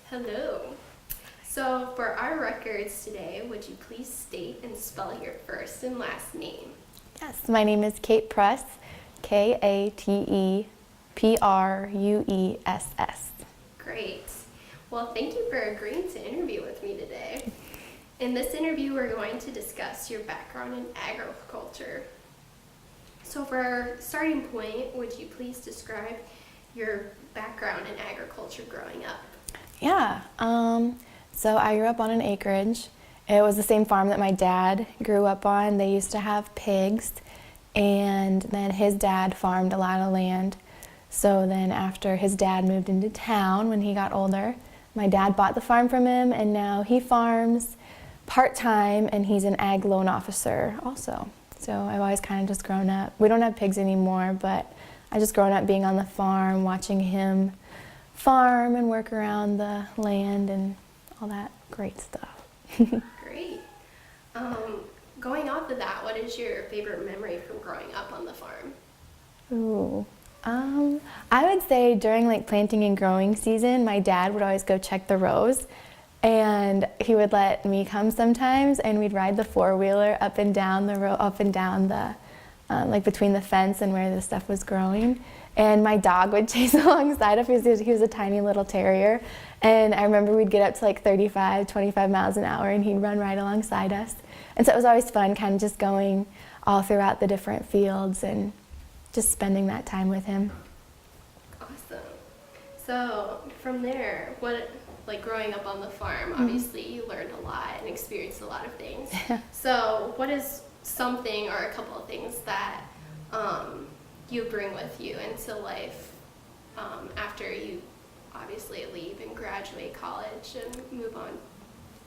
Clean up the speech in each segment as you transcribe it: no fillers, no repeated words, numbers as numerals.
Hello. So for our records today, would you please state and spell your first and last name? Yes, my name is Kate Press, Kateprruess. Great. Well, thank you for agreeing to interview with me today. In this interview, we're going to discuss your background in agriculture. So for our starting point, would you please describe your background in agriculture growing up? Yeah, so I grew up on an acreage. It was the same farm that my dad grew up on. They used to have pigs, and then his dad farmed a lot of land. So then after his dad moved into town when he got older, my dad bought the farm from him, and now he farms part-time, and he's an ag loan officer also. So I've always kind of just grown up. We don't have pigs anymore, but I just grown up being on the farm, watching him farm and work around the land and all that great stuff. Great. Going off of that, what is your favorite memory from growing up on the farm? Ooh. I would say during like planting and growing season, my dad would always go check the rows, and he would let me come sometimes, and we'd ride the four-wheeler up and down the row, up and down the like between the fence and where the stuff was growing. And my dog would chase alongside of us. He was a tiny little terrier. And I remember we'd get up to like 35, 25 miles an hour, and he'd run right alongside us. And so it was always fun kind of just going all throughout the different fields and just spending that time with him. Awesome. So from there, like growing up on the farm, obviously you learned a lot and experienced a lot of things. So what is something or a couple of things that you bring with you into life after you obviously leave and graduate college and move on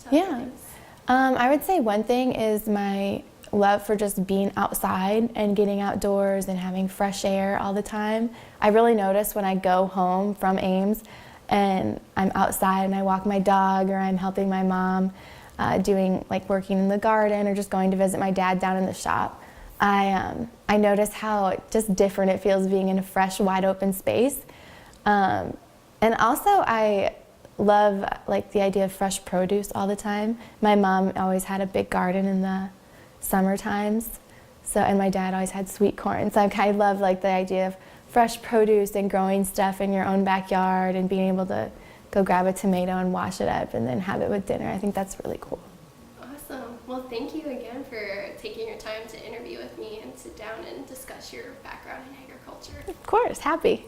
to other things? I would say one thing is my love for just being outside and getting outdoors and having fresh air all the time. I really notice when I go home from Ames and I'm outside and I walk my dog, or I'm helping my mom doing like working in the garden, or just going to visit my dad down in the shop. I notice how just different it feels being in a fresh, wide open space. And also I love like the idea of fresh produce all the time. My mom always had a big garden in the summer times, and my dad always had sweet corn. So I kind of love like the idea of fresh produce and growing stuff in your own backyard and being able to go grab a tomato and wash it up and then have it with dinner. I think that's really cool. Awesome. Well, thank you again for taking your time to interview with me and sit down and discuss your background in agriculture. Of course, happy.